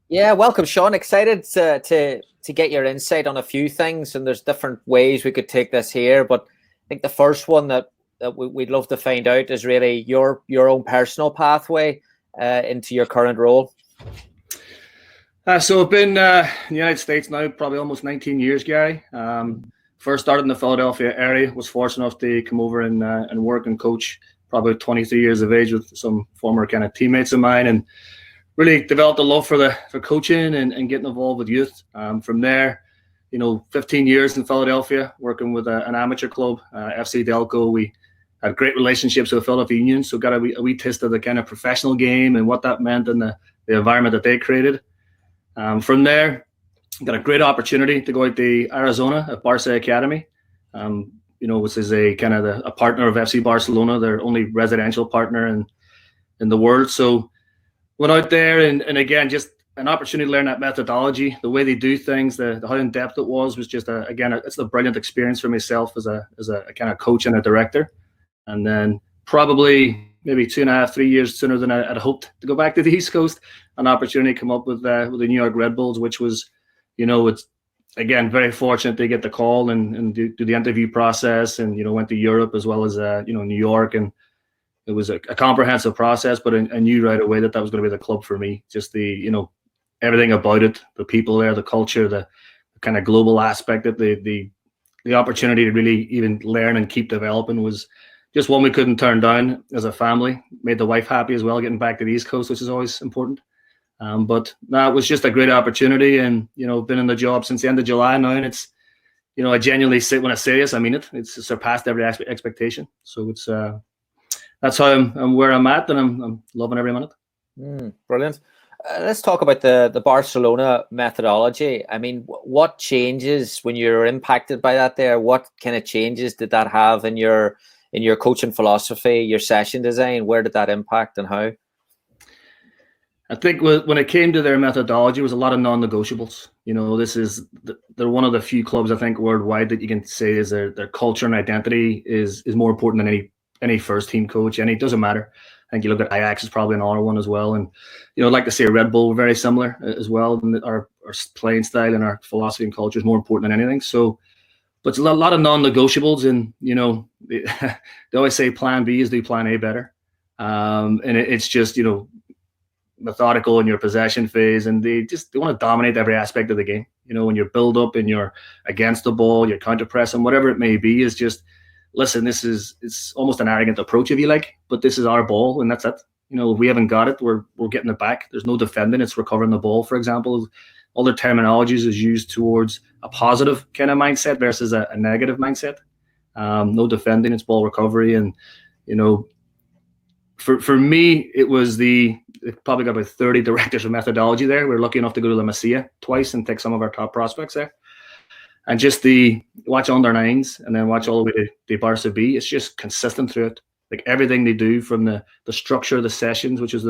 Yeah, welcome, Sean. Excited to get your insight on a few things, and there's different ways we could take this here. But I think the first one that we'd love to find out is really your own personal pathway into your current role. So I've been in the United States now probably almost 19 years, Gary. First started in the Philadelphia area, was fortunate enough to come over and work and coach probably 23 years of age with some former kind of teammates of mine, and really developed a love for coaching and getting involved with youth. From there, 15 years in Philadelphia, working with an amateur club, FC Delco. We had great relationships with the Philadelphia Union, so got a wee taste of the kind of professional game and what that meant and the environment that they created. From there, got a great opportunity to go out to Arizona at Barca Academy, which is a kind of a partner of FC Barcelona, their only residential partner in the world. So went out there and again, just an opportunity to learn that methodology, the way they do things, the how in depth it was just it's a brilliant experience for myself as a kind of coach and a director. And then probably maybe 2.5, 3 years sooner than I'd hoped to go back to the East Coast, an opportunity come up with the New York Red Bulls, which was, it's again very fortunate to get the call and do the interview process, and went to Europe as well as New York, and it was a comprehensive process. But I knew right away that was going to be the club for me. Just the everything about it, the people there, the culture, the kind of global aspect, that the opportunity to really even learn and keep developing was just one we couldn't turn down as a family. Made the wife happy as well, getting back to the East Coast, which is always important. But no, it was just a great opportunity, and been in the job since the end of July now, and it's I genuinely say, when I say this, I mean it. It's surpassed every expectation. So it's that's how I'm where I'm at, and I'm loving every minute. Brilliant. Let's talk about the Barcelona methodology. I mean, what changes when you're impacted by that there? What kind of changes did that have in your coaching philosophy, your session design? Where did that impact and how? I think when it came to their methodology, it was a lot of non-negotiables. They're one of the few clubs I think worldwide that you can say is their culture and identity is more important than any first team coach. And it doesn't matter. I think you look at Ajax is probably another one as well. And, I'd like to say Red Bull, we're very similar as well. And our playing style and our philosophy and culture is more important than anything. So, but it's a lot of non-negotiables, and, they always say plan B is do plan A better. And it's just, methodical in your possession phase, and they want to dominate every aspect of the game. When you're build up and you're against the ball, you're counter pressing, whatever it may be, is just, listen, it's almost an arrogant approach if you like, but this is our ball and that's it. If we haven't got it, we're getting it back. There's no defending, it's recovering the ball, for example. All their terminologies is used towards a positive kind of mindset versus a negative mindset. No defending, it's ball recovery. And, for me, it was it probably got about 30 directors of methodology there. We were lucky enough to go to La Masia twice and take some of our top prospects there. And just the watch under nines and then watch all the way to the Barca B. It's just consistent through it. Like everything they do, from the structure of the sessions, which is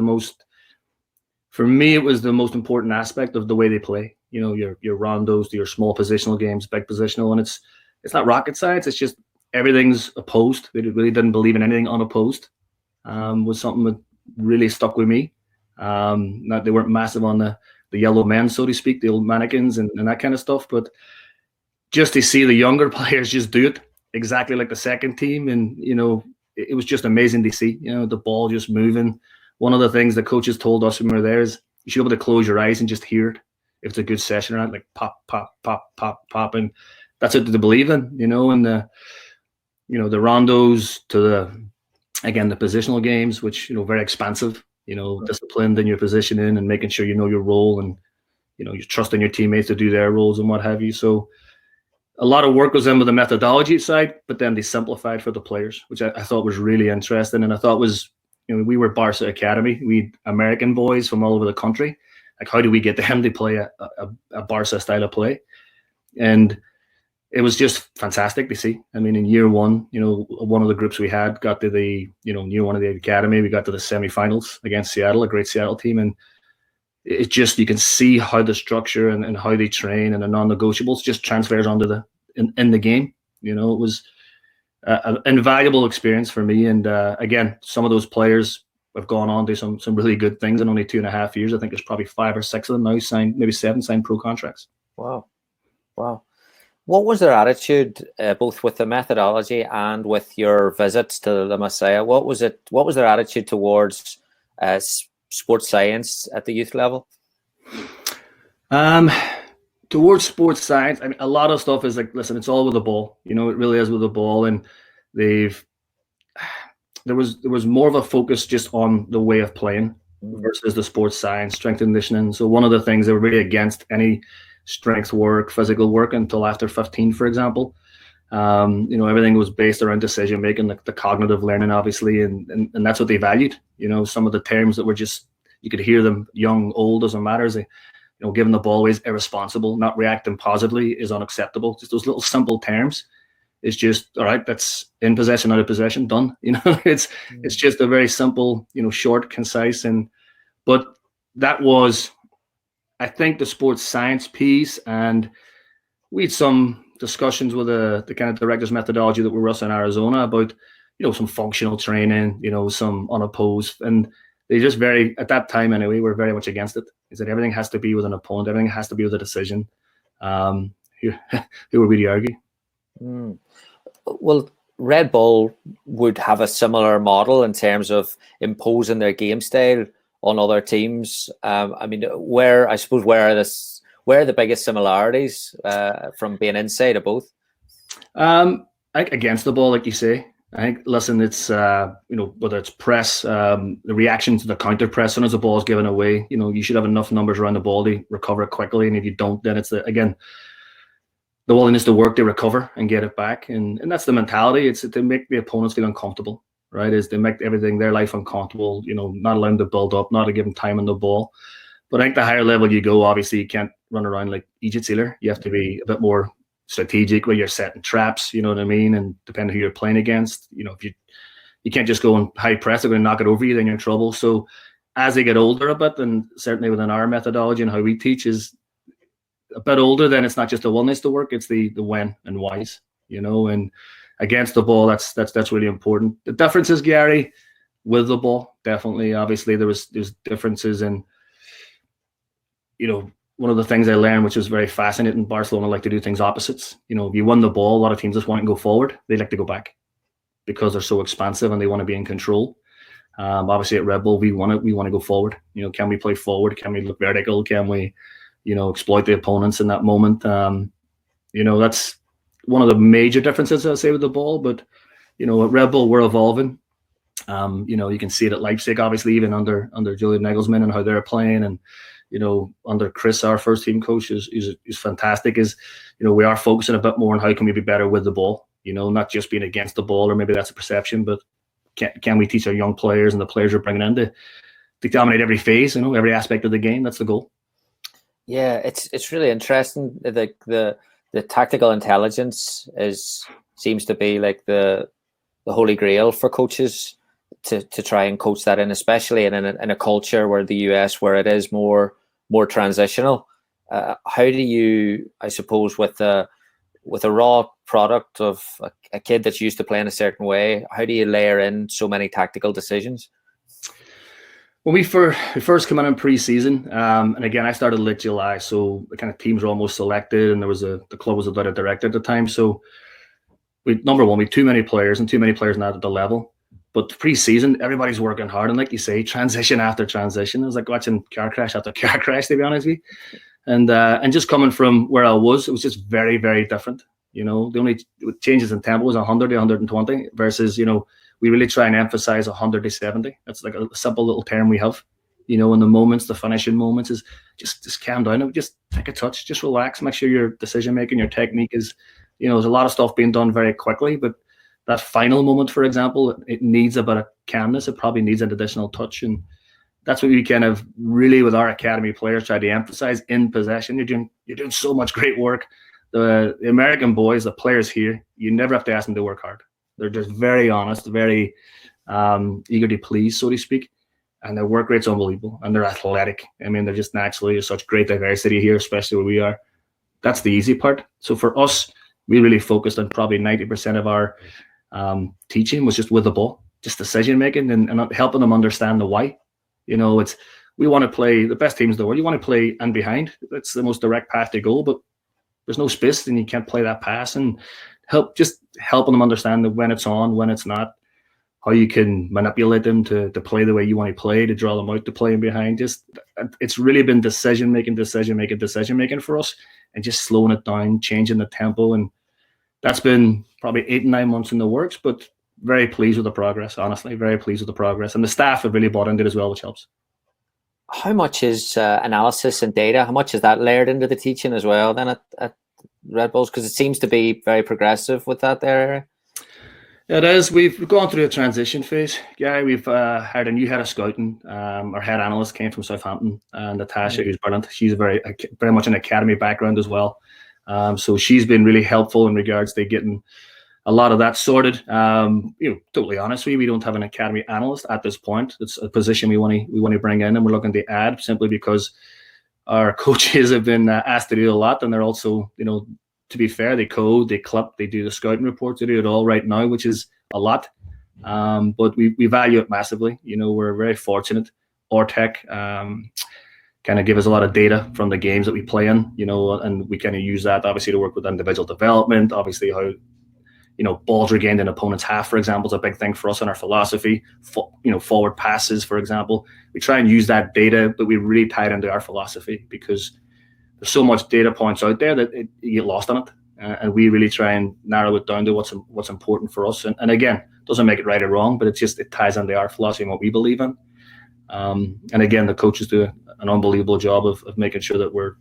for me, it was the most important aspect of the way they play. Your rondos, your small positional games, big positional, and it's not rocket science. It's just everything's opposed. They really didn't believe in anything unopposed. Was something that really stuck with me. They weren't massive on the yellow men, so to speak, the old mannequins and that kind of stuff, but just to see the younger players just do it exactly like the second team, and it was just amazing to see. The ball just moving. One of the things the coaches told us when we were there is you should be able to close your eyes and just hear it if it's a good session or not, like pop, pop, pop, pop, pop, and that's what they believe in. And the rondos to the positional games, which very expansive. Disciplined in your positioning and making sure you know your role, and you're trusting your teammates to do their roles and what have you. So a lot of work goes in with the methodology side, but then they simplified for the players, which I thought was really interesting. And I thought was, we were Barca Academy. We American boys from all over the country. Like, how do we get them to play a Barca style of play? And it was just fantastic to see. I mean, in year one, one of the groups we had got to the, year one of the academy, we got to the semifinals against Seattle, a great Seattle team. And it just, you can see how the structure and how they train and the non-negotiables just transfers onto in the game. It was an invaluable experience for me. And again, some of those players have gone on to some really good things in only 2.5 years. I think there's probably 5 or 6 of them now signed, maybe 7 signed pro contracts. Wow. What was their attitude, both with the methodology and with your visits to the Messiah? What was their attitude towards sports science at the youth level? Towards sports science, I mean, a lot of stuff is like, listen, it's all with the ball. It really is with the ball, and there was more of a focus just on the way of playing versus the sports science, strength and conditioning. So one of the things they were really against any strength work, physical work until after 15, for example. Everything was based around decision making, the cognitive learning, obviously, and that's what they valued. Some of the terms that were just, you could hear them, young, old, doesn't matter. Giving the ball away is irresponsible, not reacting positively is unacceptable. Just those little simple terms. It's just, all right, that's in possession, out of possession, done. It's just a very simple, short, concise, but that was, I think, the sports science piece. And we had some discussions with the kind of director's methodology that we're in Arizona about, some functional training, some unopposed, and they just at that time anyway, were very much against it. Is that everything has to be with an opponent, everything has to be with a decision. Who would we argue? Well, Red Bull would have a similar model in terms of imposing their game style on other teams. Where are the biggest similarities from being inside of both? Against the ball, like you say. I think, listen, it's, whether it's press, the reaction to the counter press, as soon as the ball is given away, you should have enough numbers around the ball to recover it quickly. And if you don't, then it's, again, the willingness to work to recover and get it back. And that's the mentality. It's to make the opponents feel uncomfortable, right? Is to make their life uncomfortable, not allow them to build up, not to give them time on the ball. But I think the higher level you go, obviously, you can't run around like Egypt Sealer. You have to be a bit more strategic where you're setting traps, you know what I mean? And depending who you're playing against, if you can't just go and high press, they're going to knock it over you, then you're in trouble. So as they get older a bit, and certainly within our methodology and how we teach is a bit older, then it's not just the willingness to work, it's the when and whys, and against the ball, that's really important. The differences, Gary, with the ball, definitely, obviously there's differences in, one of the things I learned, which was very fascinating, Barcelona like to do things opposites. If you win the ball, a lot of teams just want to go forward. They like to go back because they're so expansive and they want to be in control. Obviously at Red Bull, we want to go forward. Can we play forward? Can we look vertical? Can we, exploit the opponents in that moment? That's one of the major differences, I'd say, with the ball. But, at Red Bull, we're evolving. You can see it at Leipzig, obviously, even under Julian Nagelsmann and how they're playing. And, under Chris, our first team coach, is fantastic. We are focusing a bit more on how can we be better with the ball, not just being against the ball, or maybe that's a perception, but can we teach our young players and the players we're bringing in to dominate every phase, every aspect of the game? That's the goal. Yeah, it's really interesting. The tactical intelligence seems to be like the holy grail for coaches to try and coach that in, especially in a culture where the US, where it is more transitional. How do you, I suppose, with a raw product of a kid that's used to playing a certain way, how do you layer in so many tactical decisions? When we first come in pre-season, and again, I started late July, so the kind of teams were almost selected, and the club was without a director at the time. So number one, we had too many players not at the level. But pre-season, everybody's working hard, and like you say, transition after transition. It was like watching car crash after car crash, to be honest with you. And just coming from where I was, it was just very, very different. The only changes in tempo was 100 to 120 versus, we really try and emphasize 100 to 70. That's like a simple little term we have. In the moments, the finishing moments, is just calm down. Just take a touch, just relax, make sure your decision making, your technique is, there's a lot of stuff being done very quickly, but that final moment, for example, it needs a bit of calmness. It probably needs an additional touch. And that's what we kind of really, with our academy players, try to emphasize in possession. You're doing so much great work. The American boys, the players here, you never have to ask them to work hard. They're just very honest, very eager to please, so to speak. And their work rate's unbelievable. And they're athletic. I mean, they're just naturally, there's such great diversity here, especially where we are. That's the easy part. So for us, we really focused on probably 90% of our teaching was just with the ball. just decision making and helping them understand the why. We want to play the best teams in the world. You want to play and behind. That's the most direct path to goal, but there's no space and you can't play that pass, and helping them understand that when it's on, when it's not, how you can manipulate them to play the way you want to play, to draw them out to play in behind. It's really been decision making for us, and just slowing it down, changing the tempo. And that's been probably 8 and 9 months in the works, but very pleased with the progress, honestly, very pleased with the progress. And the staff have really bought into it as well, which helps. How much is analysis and data? How much is that layered into the teaching as well then at Red Bulls? Because it seems to be very progressive with that there. It is. We've gone through a transition phase. Yeah, we've hired a new head of scouting. Our head analyst came from Southampton, Natasha, who's brilliant. She's very much an academy background as well. So she's been really helpful in regards to getting a lot of that sorted. Totally honest with you, we don't have an academy analyst at this point. It's a position we want to bring in, and we're looking to add simply because our coaches have been asked to do a lot, and they're also, to be fair, they code, they clip, they do the scouting reports, they do it all right now, which is a lot. But we value it massively. We're very fortunate. Ortec kind of give us a lot of data from the games that we play in, and we kind of use that obviously to work with individual development. Obviously, how balls regained in opponent's half, for example, is a big thing for us in our philosophy. Forward passes, for example, we try and use that data, but we really tie it into our philosophy because there's so much data points out there that you get lost on it, and we really try and narrow it down to what's important for us. And again, doesn't make it right or wrong, but it ties into our philosophy and what we believe in. And again, the coaches do an unbelievable job of making sure that we're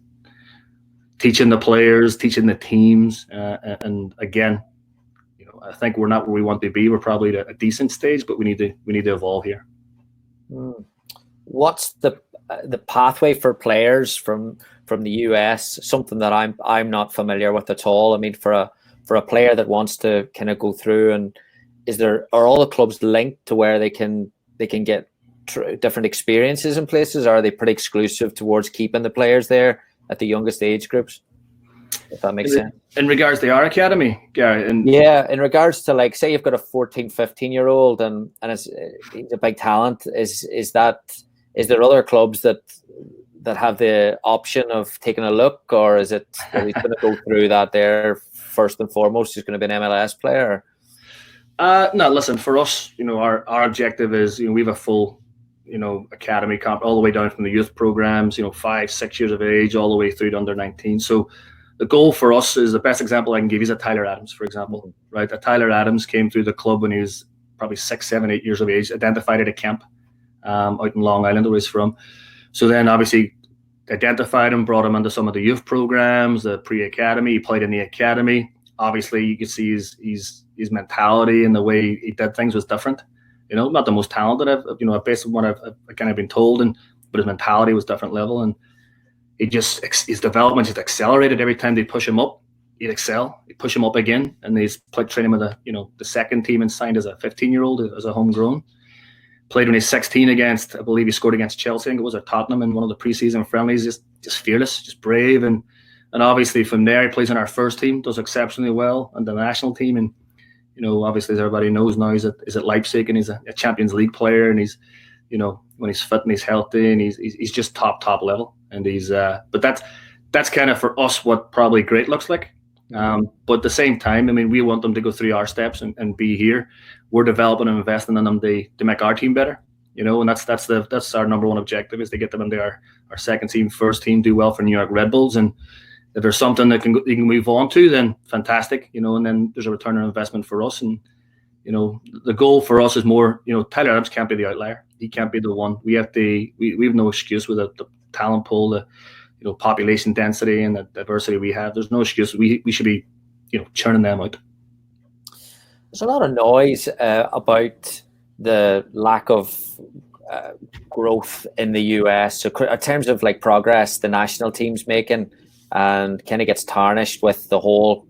teaching the players, teaching the teams, and again, I think we're not where we want to be. We're probably at a decent stage, but we need to evolve here. What's the pathway for players from the US? Something that I'm not familiar with at all. I mean, for a player that wants to kind of go through, and are all the clubs linked to where they can get different experiences in places? Or are they pretty exclusive towards keeping the players there at the youngest age groups? If that makes sense. In regards to our academy, Gary? In regards to, like, say you've got a 14, 15-year-old and he's a big talent, is there other clubs that have the option of taking a look, or is it he's going to go through that there first and foremost? He's going to be an MLS player? No, listen, for us, our objective is, we have a full, academy comp all the way down from the youth programs, 5, 6 years of age, all the way through to under 19. So the goal for us is, the best example I can give you is a Tyler Adams, for example, right? A Tyler Adams came through the club when he was probably 6, 7, 8 years of age, identified at a camp out in Long Island, where he's from. So then obviously identified him, brought him into some of the youth programs, the pre-academy. He played in the academy. Obviously, you could see his mentality and the way he did things was different. Not the most talented, based on what I've kind of been told, but his mentality was different level, and his development just accelerated every time they push him up. He'd excel. He'd push him up again, and they train him with the second team and signed as a 15-year-old as a homegrown. Played when he's 16 against, I believe he scored against Chelsea, I think it was, at Tottenham in one of the preseason friendlies. Just fearless, just brave, and obviously from there he plays on our first team, does exceptionally well, and the national team, and obviously, as everybody knows now, he's at Leipzig, and he's a Champions League player, and he's when he's fit and he's healthy, and he's just top level, and but that's kind of for us what probably great looks like. But at the same time, I mean, we want them to go through our steps and be here. We're developing and investing in them to make our team better, and that's our number one objective, is to get them into our second team, first team, do well for New York Red Bulls. And if there's something that you can move on to, then fantastic, and then there's a return on investment for us. And the goal for us is more, Tyler Adams can't be the outlier. He can't be the one. We have no excuse with the talent pool, the population density and the diversity we have. There's no excuse. We should be, churning them out. There's a lot of noise about the lack of growth in the US. So in terms of like progress the national team's making, and kind of gets tarnished with the whole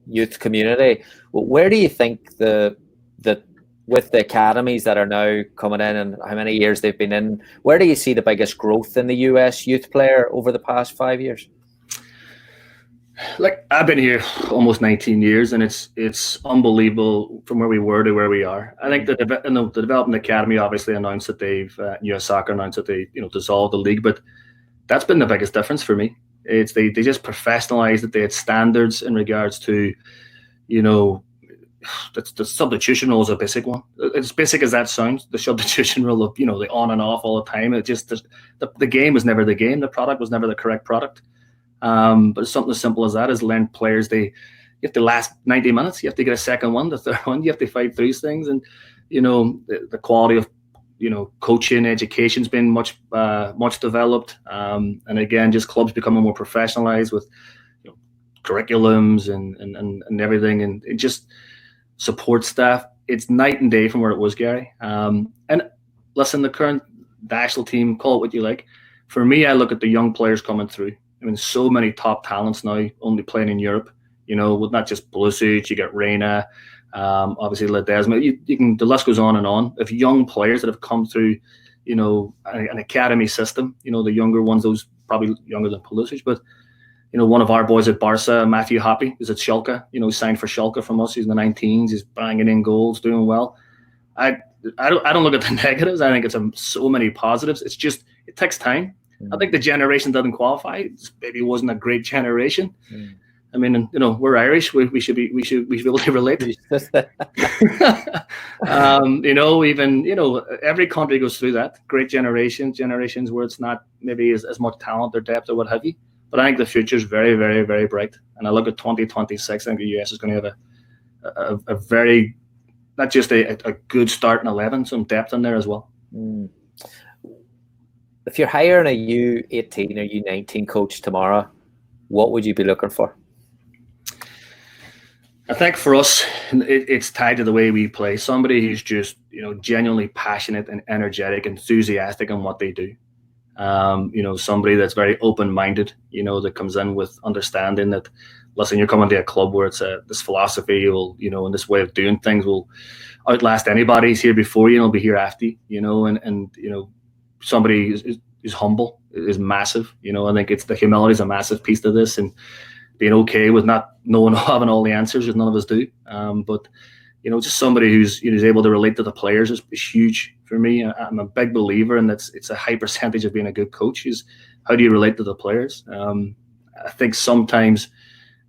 youth community. Where do you think with the academies that are now coming in, and how many years they've been in, where do you see the biggest growth in the US youth player over the past 5 years? Like, I've been here almost 19 years, and it's unbelievable from where we were to where we are. I think the development academy obviously announced that they've US Soccer announced that they dissolved the league, but that's been the biggest difference for me. It's they just professionalized it. They had standards in regards to, you know, the substitution rule is a basic one. As basic as that sounds, the substitution rule of the on and off all the time. It just the game was never the game. The product was never the correct product. But it's something as simple as that is learn players. You have to last 90 minutes. You have to get a second one, the third one. You have to fight through things, and the quality of coaching, education's been much developed. And again, just clubs becoming more professionalized with curriculums and everything, and it just support staff. It's night and day from where it was, Gary. And listen, the actual team, call it what you like. For me, I look at the young players coming through. I mean, so many top talents now only playing in Europe. With not just Pulisic, you get Reina, obviously Ledesma. The list goes on and on. Of young players that have come through, an academy system. The younger ones, those probably younger than Pulisic, but one of our boys at Barca, Matthew Hoppe, is at Schalke. Signed for Schalke from us. He's in the 19s. He's banging in goals, doing well. I don't look at the negatives. I think it's so many positives. It's just it takes time. I think the generation doesn't qualify. Maybe it wasn't a great generation. I mean, we're Irish. We should be able to relate. Every country goes through that. Great generations where it's not maybe as much talent or depth or what have you. But I think the future is very, very, very bright. And I look at 2026. I think the US is going to have a very, not just a good start in 11, some depth in there as well. If you're hiring a U18 or U19 coach tomorrow, what would you be looking for? I think for us, it's tied to the way we play. Somebody who's just, genuinely passionate and energetic, enthusiastic in what they do. Somebody that's very open-minded, that comes in with understanding that, listen, you're coming to a club where it's this philosophy will, and this way of doing things will outlast anybody who's here before you and will be here after you, and somebody is humble is massive. I think it's the humility is a massive piece to this, and being okay with not knowing having all the answers, as none of us do. But just somebody who's able to relate to the players is huge for me. I'm a big believer, and it's a high percentage of being a good coach is how do you relate to the players. I think sometimes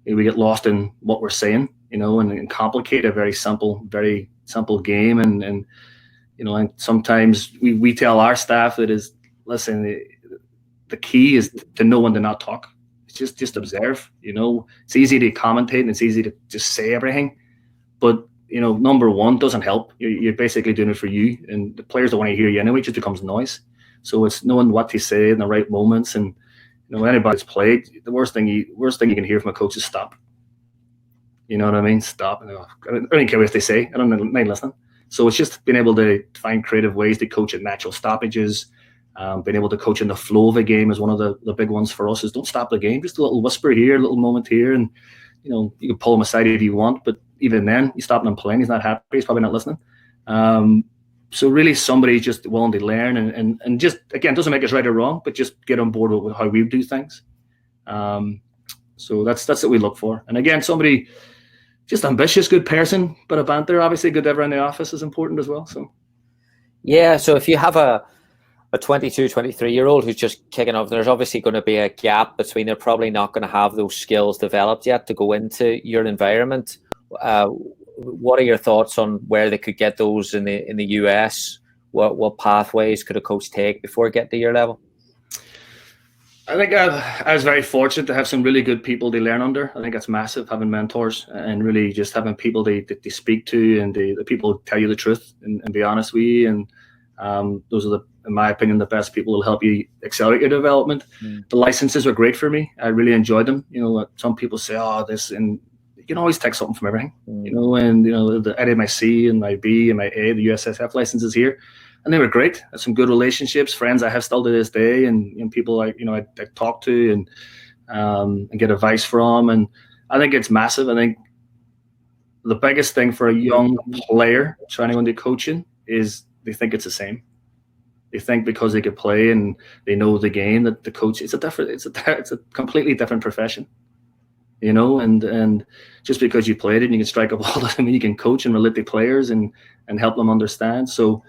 we get lost in what we're saying, and complicate a very simple game, and sometimes we tell our that that is, listen, the key is to know when to not talk. It's just observe. It's easy to commentate and it's easy to just say everything, but number one doesn't help. You're basically doing it for you, and the players don't want to hear you anyway. It just becomes noise. So it's knowing what to say in the right moments. And anybody's played, the worst thing you can hear from a coach is stop. You know what I mean? Stop. I don't care what they say. I don't mind listening. So it's just being able to find creative ways to coach at natural stoppages. Being able to coach in the flow of a game is one of the big ones for us. Is don't stop the game. Just a little whisper here, a little moment here, and you can pull him aside if you want. But even then, you stop him playing. He's not happy. He's probably not listening. So really, somebody just willing to learn and just again doesn't make us right or wrong, but just get on board with how we do things. So that's what we look for. And again, somebody just ambitious, good person, but a banter. Obviously, good ever in the office is important as well. So yeah. So if you have a 22, 23-year-old who's just kicking off, there's obviously going to be a gap between they're probably not going to have those skills developed yet to go into your environment. What are your thoughts on where they could get those in the US? What pathways could a coach take before getting to your level? I think I was very fortunate to have some really good people to learn under. I think it's massive having mentors and really just having people they speak to and the people who tell you the truth and be honest with you. And those are in my opinion, the best people who will help you accelerate your development. The licenses were great for me. I really enjoyed them. Some people say, "Oh, this," and you can always take something from everything. I did my C and my B and my A, the USSF licenses here, and they were great. I had some good relationships, friends I have still to this day, and people I talk to and get advice from. And I think it's massive. I think the biggest thing for a young player trying to go into coaching is they think it's the same. They think because they could play and they know the game that the coach it's a completely different profession. and just because you played it and you can strike a ball doesn't mean you can coach and relate to players and help them understand. So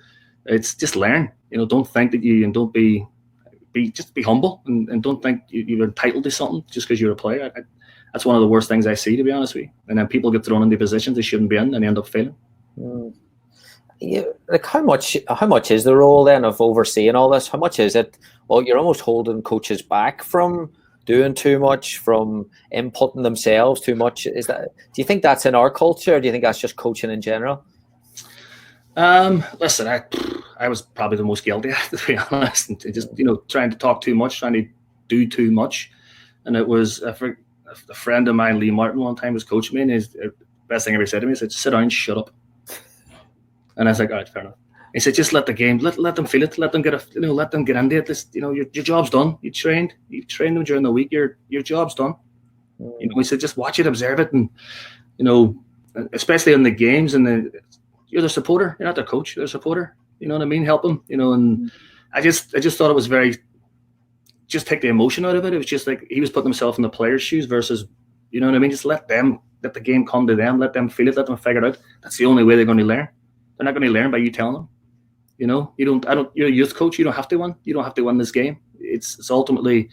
it's just learn, don't think that and don't be humble and don't think you're entitled to something just because you're a player. That's one of the worst things I see, to be honest with you. And then people get thrown into positions they shouldn't be in and they end up failing. Yeah, like how much is the role then of overseeing all this? How much is it? Well, you're almost holding coaches back from doing too much, from inputting themselves too much. Do you think that's in our culture, or do you think that's just coaching in general? Listen, I was probably the most guilty, to be honest, and just trying to talk too much, trying to do too much. And it was a friend of mine, Lee Martin, one time was coaching me, and his best thing he ever said to me, he said, "Sit down, shut up." And I was like, all right, fair enough. He said, just let the game, let them feel it, let them get let them get into it. This, your job's done. You trained them during the week. Your job's done. He said, just watch it, observe it, and especially in the games. And you're the supporter. You're not the coach. You're the supporter. You know what I mean? Help them. And I just thought it was very. Just take the emotion out of it. It was just like he was putting himself in the player's shoes versus, you know what I mean? Just let the game come to them. Let them feel it. Let them figure it out. That's the only way they're going to learn. They're not going to learn by you telling them. You're a youth coach. You don't have to win. You don't have to win this game. It's ultimately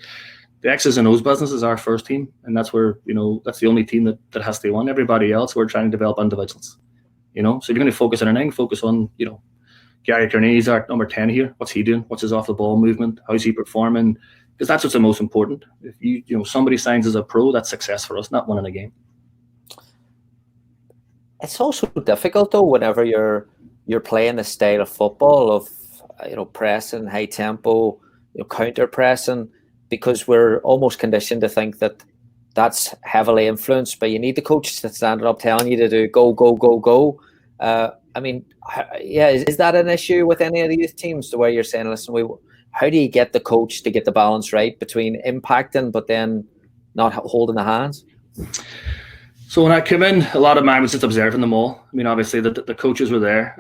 the X's and O's business is our first team. And that's where, that's the only team that has to win. Everybody else, we're trying to develop individuals, So you're going to focus on anything, focus on, Gary Kearney, he's our number 10 here. What's he doing? What's his off the ball movement? How's he performing? Because that's what's the most important. If somebody signs as a pro, that's success for us, not winning a game. It's also difficult though, whenever you're playing a style of football of pressing, high tempo, counter pressing, because we're almost conditioned to think that that's heavily influenced by you need the coach that's standing up telling you to do go, go, go, go. I mean, yeah, is that an issue with any of these teams, the way you're saying, listen, how do you get the coach to get the balance right between impacting but then not holding the hands? So when I came in, a lot of mine was just observing them all. I mean, obviously the coaches were there.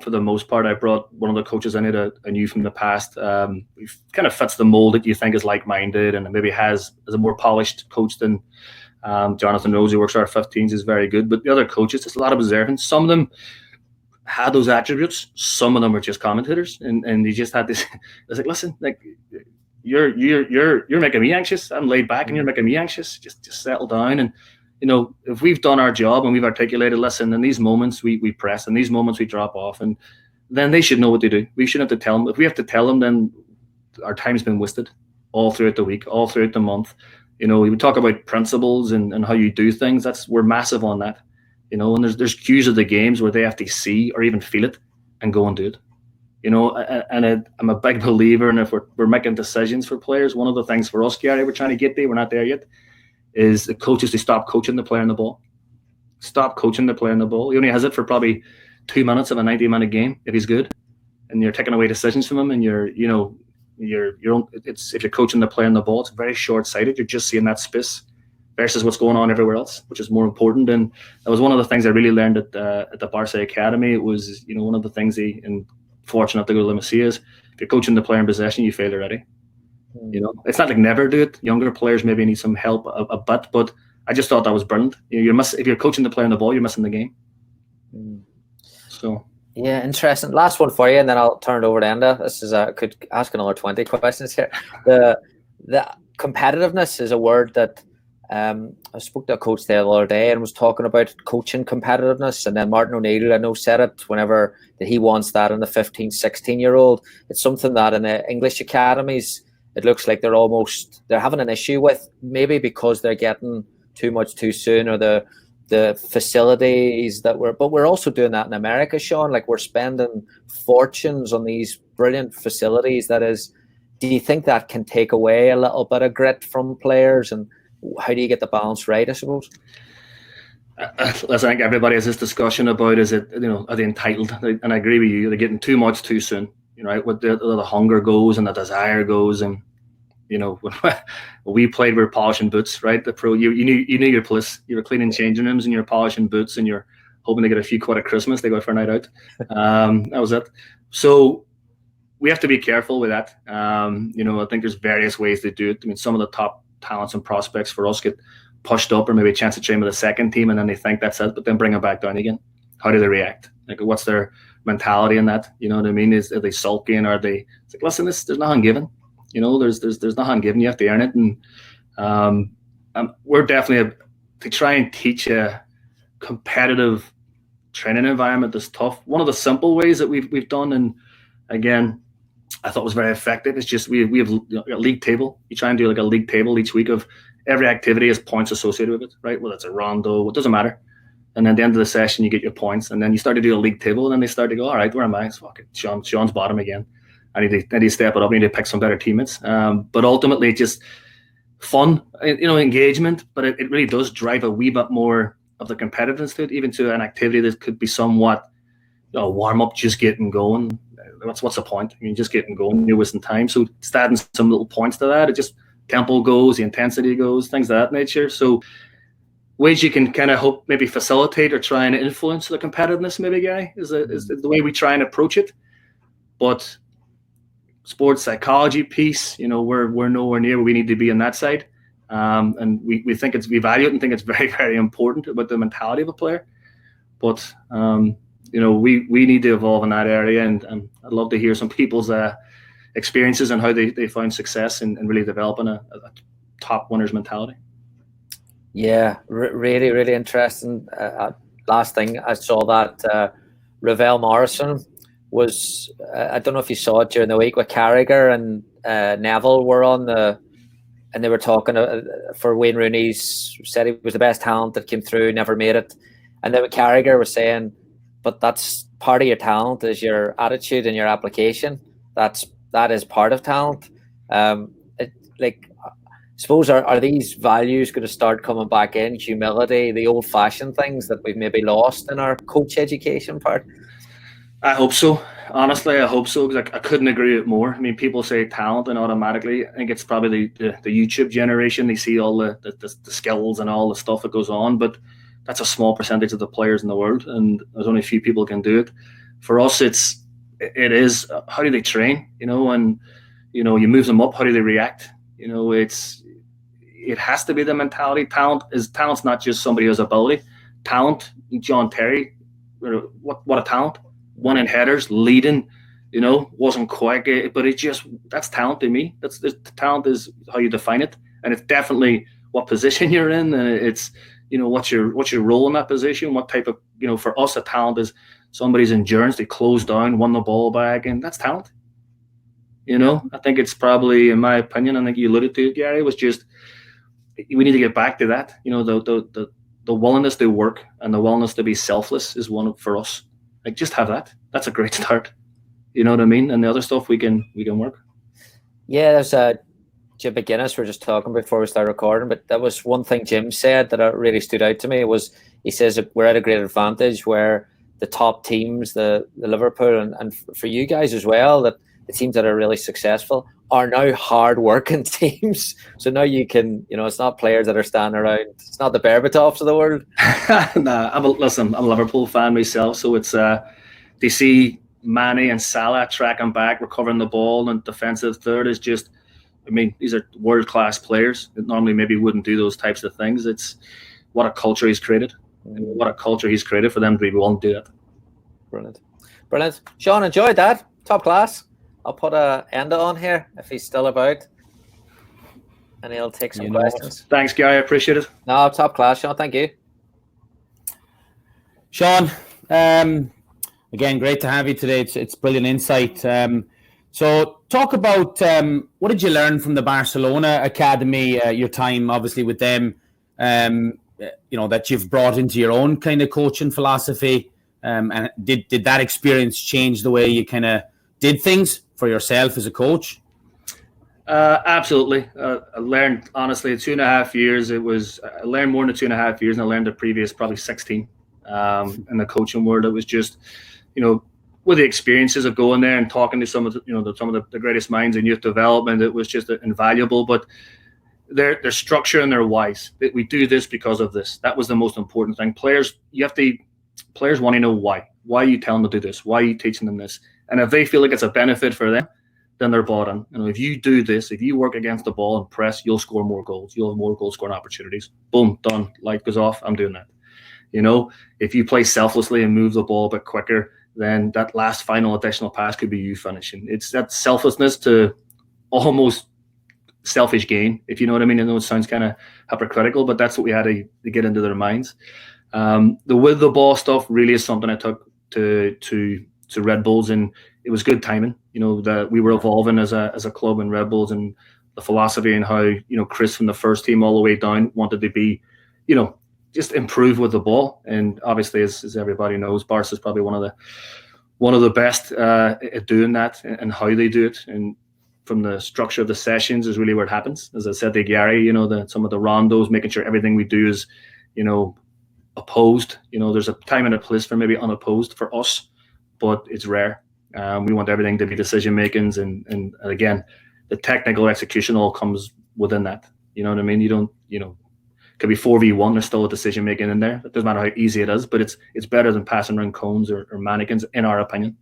For the most part, I brought one of the coaches in that I knew from the past. He kind of fits the mold that you think is like-minded and maybe has a more polished coach than Jonathan Rose, who works our 15s, is very good. But the other coaches, just a lot of observing. Some of them had those attributes. Some of them were just commentators, and they just had this. I was like, listen, like you're making me anxious. I'm laid back, and you're making me anxious. Just settle down. And if we've done our job and we've articulated, listen, in these moments we press, in these moments we drop off, and then they should know what to do. We shouldn't have to tell them. If we have to tell them, then our time's been wasted all throughout the week, all throughout the month. We talk about principles and how you do things. We're massive on that. And there's cues of the games where they have to see or even feel it and go and do it. I'm a big believer in if we're making decisions for players, one of the things for us, Gary, we're trying to get there, we're not there yet, is the coaches to stop coaching the player on the ball. Stop coaching the player on the ball. He only has it for probably 2 minutes of a 90-minute game if he's good, and you're taking away decisions from him, and if you're coaching the player on the ball, it's very short-sighted. You're just seeing that space versus what's going on everywhere else, which is more important. And that was one of the things I really learned at the Barca Academy. It was, one of the things and fortunate to go to La Masia is if you're coaching the player in possession, you fail already. It's not like never do it. Younger players maybe need some help a bit, but I just thought that was brilliant. If you're coaching the player on the ball, you're missing the game. So yeah, interesting. Last one for you, and then I'll turn it over to Enda. This is I could ask another 20 questions here. The competitiveness is a word that I spoke to a coach the other day and was talking about coaching competitiveness, and then Martin O'Neill, I know, said it whenever that he wants that in the 15, 16-year-old. It's something that in the English academies, it looks like they're having an issue with, maybe because they're getting too much too soon, or the facilities but we're also doing that in America, Sean. Like, we're spending fortunes on these brilliant facilities. Do you think that can take away a little bit of grit from players, and how do you get the balance right, I suppose? I think everybody has this discussion about, are they entitled? And I agree with you, they're getting too much too soon. Right, with the hunger goes and the desire goes, and when we played, we were polishing boots, right? The pro, you knew your place. You were cleaning changing rooms and you're polishing boots, and you're hoping to get a few quid at Christmas. They go for a night out. That was it. So we have to be careful with that. I think there's various ways to do it. I mean, some of the top talents and prospects for us get pushed up or maybe a chance to train with the second team, and then they think that's it, but then bring them back down again. How do they react? Like, what's their mentality in that? You know what I mean? Are they sulking? Are they? It's like, listen, there's nothing given. You know, there's nothing given. You have to earn it, and we're definitely to try and teach a competitive training environment that's tough. One of the simple ways that we've done, and again, I thought was very effective, is just we have a league table. You try and do like a league table each week of every activity has points associated with it, right? Whether it's a rondo, it doesn't matter. And then at the end of the session, you get your points, and then you start to do a league table, and then they start to go, all right, where am I? Fuck it, Sean's bottom again. I need to step it up. I need to pick some better teammates. But ultimately, it's just fun, engagement. But it really does drive a wee bit more of the competitiveness to it, even to an activity that could be somewhat warm up, just getting going. What's the point? I mean, just getting going, you're wasting time. So just adding some little points to that, it just tempo goes, the intensity goes, things of that nature. So ways you can kind of hope maybe facilitate or try and influence the competitiveness, maybe, Guy, is the way we try and approach it. But sports psychology piece, we're nowhere near where we need to be on that side. And we think we value it and think it's very, very important about the mentality of a player. But we need to evolve in that area, and I'd love to hear some people's experiences and how they found success in really developing a top winner's mentality. Yeah, really, really interesting. Last thing I saw that Ravel Morrison was, I don't know if you saw it during the week, with Carragher and Neville were on and they were talking for Wayne Rooney's, said he was the best talent that came through, never made it. And then Carragher was saying, but that's part of your talent is your attitude and your application. That is part of talent. Suppose are these values going to start coming back in? Humility, the old-fashioned things that we've maybe lost in our coach education part? I hope so. Honestly, I hope so, because I couldn't agree with it more. I mean, people say talent, and automatically, I think it's probably the YouTube generation. They see all the skills and all the stuff that goes on, but that's a small percentage of the players in the world, and there's only a few people can do it. For us, it is how do they train, and you move them up. How do they react? It has to be the mentality. Talent's not just somebody who has ability. Talent, John Terry, what a talent. Won in headers, leading, wasn't quick, but that's talent to me. The talent is how you define it, and it's definitely what position you're in, and it's what's your role in that position, what type of for us a talent is somebody's endurance, they closed down, won the ball back, and that's talent. I think it's probably, in my opinion, I think you alluded to it, Gary, was just we need to get back to that. The willingness to work and the willingness to be selfless is one for us. Like, just have that. That's a great start. You know what I mean? And the other stuff we can work. Yeah, there's Jim McGuinness. We were just talking before we started recording, but that was one thing Jim said that really stood out to me. Was he says that we're at a great advantage where the top teams, the Liverpool and for you guys as well, that it seems that are really successful, are now hard-working teams. So now you can, it's not players that are standing around. It's not the Berbatovs of the world. Nah, I'm a Liverpool fan myself, so it's they see Mane and Salah tracking back, recovering the ball, and defensive third is just, these are world-class players that normally maybe wouldn't do those types of things. It's what a culture he's created. And what a culture he's created for them to be willing to do that. Brilliant. Sean, enjoyed that. Top class. I'll put a Enda on here if he's still about, and he'll take some questions. Thanks, Gary. I appreciate it. No, top class, Sean. Thank you. Sean, again, great to have you today. It's brilliant insight. So talk about what did you learn from the Barcelona Academy, your time obviously with them, that you've brought into your own kind of coaching philosophy, and did that experience change the way you kind of did things for yourself as a coach? Absolutely. I learned, honestly, 2.5 years. I learned more than 2.5 years, and I learned the previous probably 16 in the coaching world. It was just, with the experiences of going there and talking to some of the greatest minds in youth development, it was just invaluable. But their structure and their whys. We do this because of this. That was the most important thing. Players want to know why. Why are you telling them to do this? Why are you teaching them this? And if they feel like it's a benefit for them, then they're bought in. If you do this, if you work against the ball and press, you'll score more goals. You'll have more goal scoring opportunities. Boom, done. Light goes off. I'm doing that. If you play selflessly and move the ball a bit quicker, then that last final additional pass could be you finishing. It's that selflessness to almost selfish gain, if you know what I mean. I know it sounds kind of hypocritical, but that's what we had to get into their minds. The with the ball stuff really is something I took to Red Bulls, and it was good timing. That we were evolving as a club in Red Bulls, and the philosophy and how Chris from the first team all the way down wanted to be, just improve with the ball. And obviously, as everybody knows, Barca is probably one of the best at doing that and how they do it. And from the structure of the sessions is really where it happens. As I said to Gary, some of the rondos, making sure everything we do is, opposed. There's a time and a place for maybe unopposed for us, but it's rare. We want everything to be decision makings, and again, the technical execution all comes within that. You know what I mean? You don't, could be 4v1. There's still a decision making in there. It doesn't matter how easy it is, but it's better than passing around cones or mannequins, in our opinion.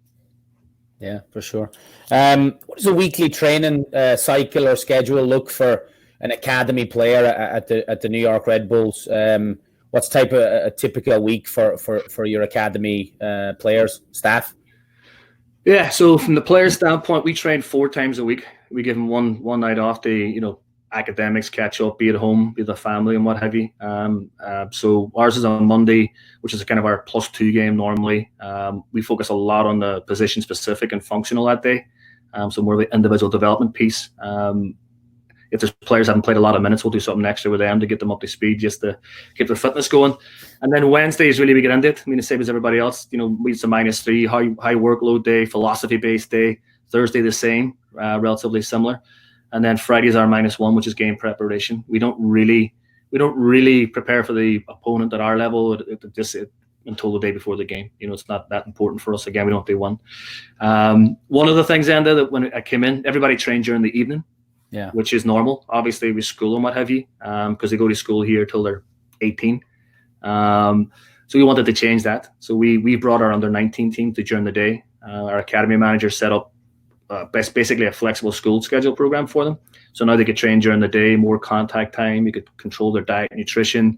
Yeah, for sure. What does a weekly training cycle or schedule look for an academy player at the New York Red Bulls? What's type of a typical week for your academy players, staff? Yeah, so from the players' standpoint, we train 4 times a week. We give them one night off to academics, catch up, be at home, be with the family and what have you. So ours is on Monday, which is kind of our +2 game normally. We focus a lot on the position specific and functional that day. So more of the individual development piece. If there's players that haven't played a lot of minutes, we'll do something extra with them to get them up to speed, just to get their fitness going. And then Wednesday is really we get into it. I mean, the same as everybody else. It's a -3, high workload day, philosophy-based day. Thursday the same, relatively similar. And then Friday is our -1, which is game preparation. We don't really prepare for the opponent at our level until the day before the game. It's not that important for us. Again, we don't do one. One of the things, Enda, that when I came in, everybody trained during the evening. Yeah, which is normal. Obviously, we school and what have you, because they go to school here till they're 18. So we wanted to change that. So we brought our under-19 team to during the day. Our academy manager set up basically a flexible school schedule program for them. So now they could train during the day, more contact time. We could control their diet and nutrition.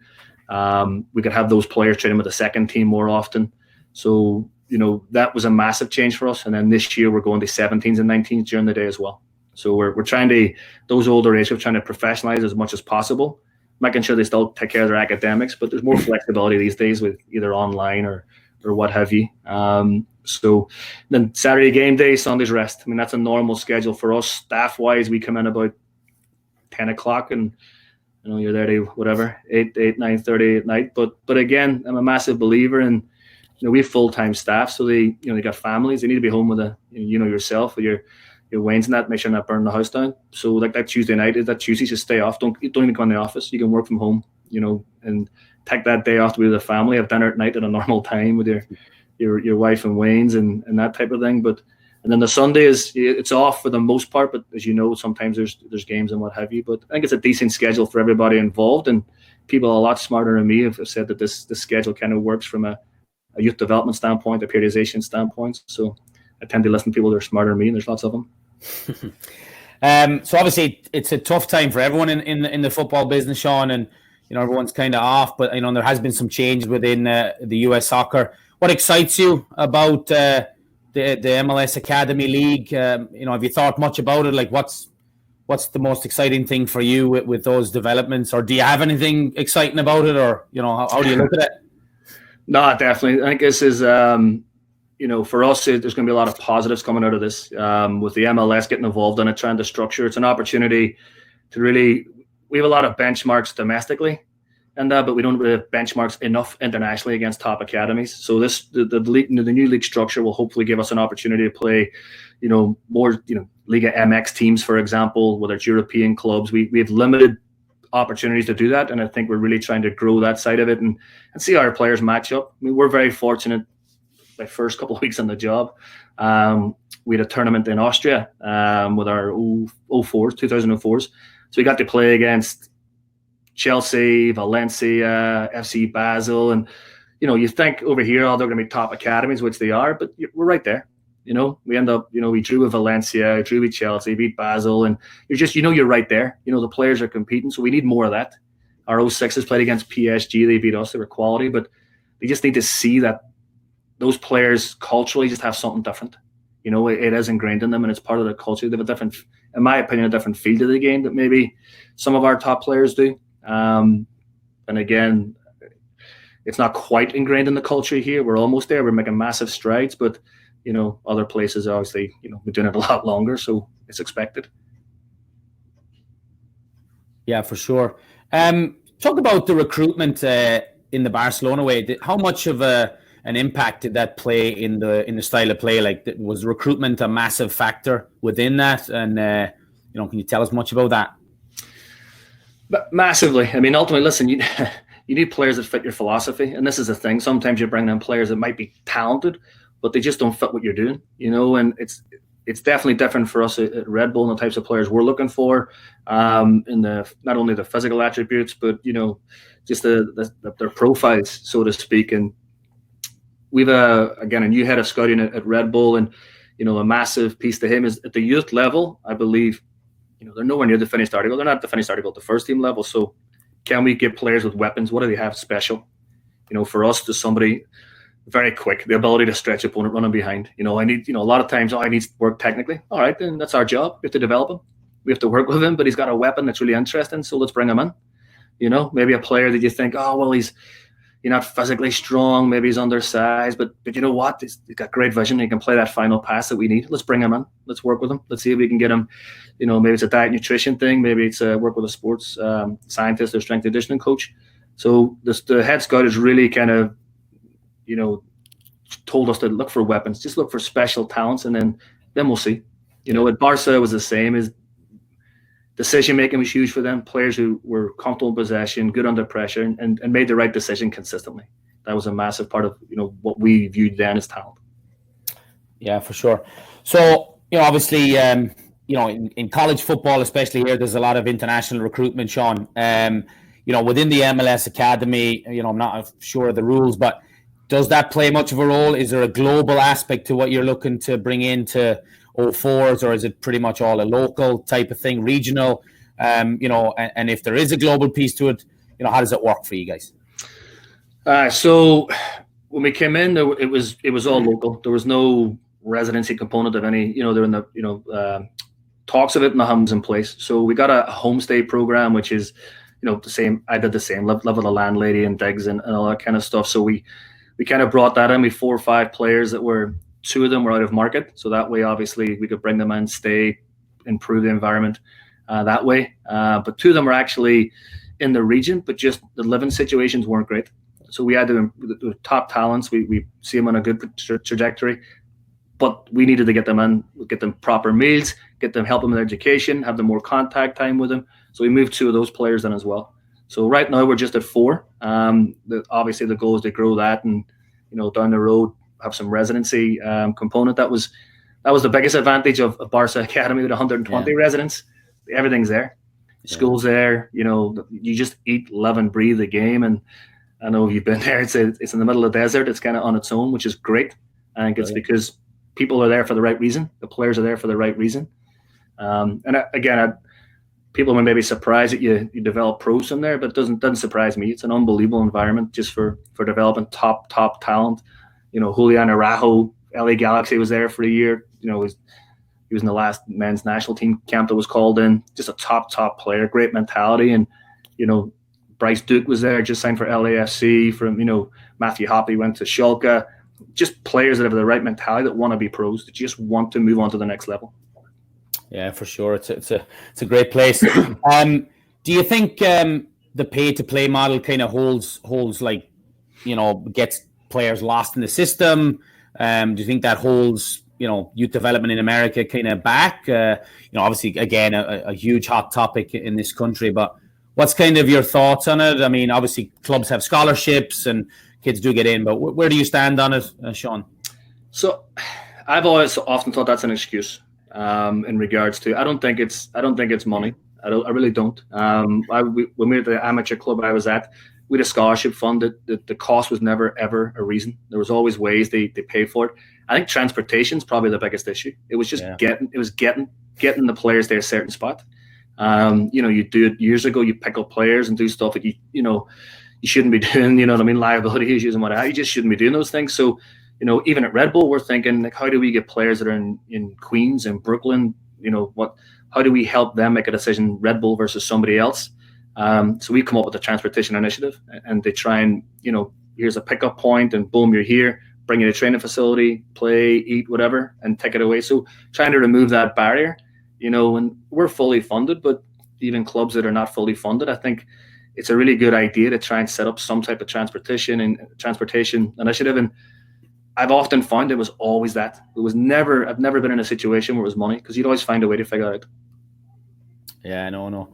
We could have those players training with the second team more often. So, that was a massive change for us. And then this year we're going to 17s and 19s during the day as well. So we're trying to, those older age groups, trying to professionalize as much as possible, making sure they still take care of their academics, but there's more flexibility these days with either online or what have you. So then Saturday game day, Sunday's rest. I mean, that's a normal schedule for us. Staff-wise, we come in about 10 o'clock and, you're there to whatever, 9:30 at night. But again, I'm a massive believer in, we have full-time staff, so they got families. They need to be home with yourself, with your Wayne's and that, make sure not burn the house down. So like that Tuesday night, just stay off. Don't even come in the office. You can work from home, and take that day off to be with the family, have dinner at night at a normal time with your wife and Wayne's and that type of thing. And then the Sunday it's off for the most part, but as you know, sometimes there's games and what have you. But I think it's a decent schedule for everybody involved, and people a lot smarter than me have said that this schedule kind of works from a youth development standpoint, a periodization standpoint. So I tend to listen to people that are smarter than me, and there's lots of them. So obviously it's a tough time for everyone in the football business, Sean, and everyone's kind of off, but there has been some change within the US soccer. What excites you about the MLS Academy League? Have you thought much about it? Like what's the most exciting thing for you with those developments, or do you have anything exciting about it, or how do you look at it? No, definitely. I think this is for us, there's going to be a lot of positives coming out of this. With the MLS getting involved in it, trying to structure, it's an opportunity to really. We have a lot of benchmarks domestically, but we don't really have benchmarks enough internationally against top academies. So the new league structure will hopefully give us an opportunity to play, more Liga MX teams, for example, whether it's European clubs. We have limited opportunities to do that, and I think we're really trying to grow that side of it and see how our players match up. I mean, we're very fortunate. My first couple of weeks on the job, we had a tournament in Austria with our 2004s. So we got to play against Chelsea, Valencia, FC Basel, and you think over here, they're going to be top academies, which they are, but we're right there. We end up, we drew with Valencia, drew with Chelsea, beat Basel, and you're just, you're right there. The players are competing, so we need more of that. Our 06s played against PSG. They beat us. They were quality, but they just need to see that those players culturally just have something different. It is ingrained in them, and it's part of their culture. They have a different, in my opinion, a different feel to the game that maybe some of our top players do. And again, it's not quite ingrained in the culture here. We're almost there. We're making massive strides, but other places obviously, we're doing it a lot longer, so it's expected. Yeah, for sure. Talk about the recruitment in the Barcelona way. How much of an impact did that play in the style of play? Like, was recruitment a massive factor within that? And can you tell us much about that? But massively. I mean, ultimately, listen, you need players that fit your philosophy, and this is the thing. Sometimes you're bringing in players that might be talented, but they just don't fit what you're doing. And it's definitely different for us at Red Bull and the types of players we're looking for, in the not only the physical attributes, but just their profiles, so to speak. And we've a new head of scouting at Red Bull, and a massive piece to him is at the youth level. I believe they're nowhere near the finished article. They're not the finished article at the first team level. So can we get players with weapons? What do they have special? For us, to somebody very quick, the ability to stretch opponent running behind. I need, a lot of times, I need to work technically. All right, then that's our job. We have to develop him. We have to work with him, but he's got a weapon that's really interesting, so let's bring him in. Maybe a player that you think, oh, well, he's not physically strong, maybe he's undersized, but you know what? He's got great vision. He can play that final pass that we need. Let's bring him in. Let's work with him. Let's see if we can get him, maybe it's a diet nutrition thing. Maybe it's work with a sports scientist or strength conditioning coach. So the head scout is really kind of, told us to look for weapons, just look for special talents, and then we'll see. At Barca it was the same. Is decision making was huge for them. Players who were comfortable in possession, good under pressure, and made the right decision consistently. That was a massive part of what we viewed then as talent. Yeah, for sure. So obviously, in college football, especially here, there's a lot of international recruitment, Sean. Within the MLS academy, I'm not sure of the rules, but does that play much of a role? Is there a global aspect to what you're looking to bring into 04s, or is it pretty much all a local type of thing, regional? And if there is a global piece to it, how does it work for you guys? So when we came in, it was all local. There was no residency component of any. They're in the talks of it, and the hums in place. So we got a homestay program, which is the same. I did the same. Live with a landlady and digs and all that kind of stuff. So we kind of brought that in. We 4 or 5 players that were. 2 of them were out of market, so that way obviously we could bring them in, stay, improve the environment that way. But 2 of them were actually in the region, but just the living situations weren't great. So we had to, the top talents, we see them on a good trajectory, but we needed to get them in, get them proper meals, help them with education, have them more contact time with them. So we moved 2 of those players in as well. So right now we're just at 4. Obviously the goal is to grow that, and down the road have some residency component. That was the biggest advantage of Barca Academy with 120 residents. Everything's there. Yeah. School's there. You just eat, live, and breathe the game. And I know you've been there. It's in the middle of the desert. It's kind of on its own, which is great. I think it's because people are there for the right reason. The players are there for the right reason. People may be surprised that you develop pros in there, but it doesn't surprise me. It's an unbelievable environment just for developing top talent. Julian Araujo, LA Galaxy was there for a year. He was in the last men's national team camp that was called in. Just a top player, great mentality. And, Bryce Duke was there, just signed for LAFC. From, Matthew Hoppe went to Schalke. Just players that have the right mentality, that want to be pros, that just want to move on to the next level. Yeah, for sure. It's a great place. Do you think the pay to play model kind of holds like, gets players lost in the system? Do you think that holds, youth development in America kind of back? Obviously, again, a huge hot topic in this country, but what's kind of your thoughts on it? I mean, obviously clubs have scholarships and kids do get in, but where do you stand on it, Sean? So I've always often thought that's an excuse in regards to, I don't think it's money. I really don't. When we were at the amateur club I was at, we had a scholarship fund. The cost was never, ever a reason. There was always ways they paid for it. I think transportation is probably the biggest issue. It was just getting the players to a certain spot. You do it years ago. You pick up players and do stuff that you shouldn't be doing. You know what I mean? Liability issues and whatnot. You just shouldn't be doing those things. So, even at Red Bull, we're thinking, like, how do we get players that are in Queens and Brooklyn? How do we help them make a decision, Red Bull versus somebody else? So we've come up with a transportation initiative, and they try and, here's a pickup point, and boom, you're here, bring you to a training facility, play, eat, whatever, and take it away. So trying to remove that barrier, and we're fully funded, but even clubs that are not fully funded, I think it's a really good idea to try and set up some type of transportation initiative. And I've often found it was always that. I've never been in a situation where it was money, because you'd always find a way to figure it out. Yeah, no.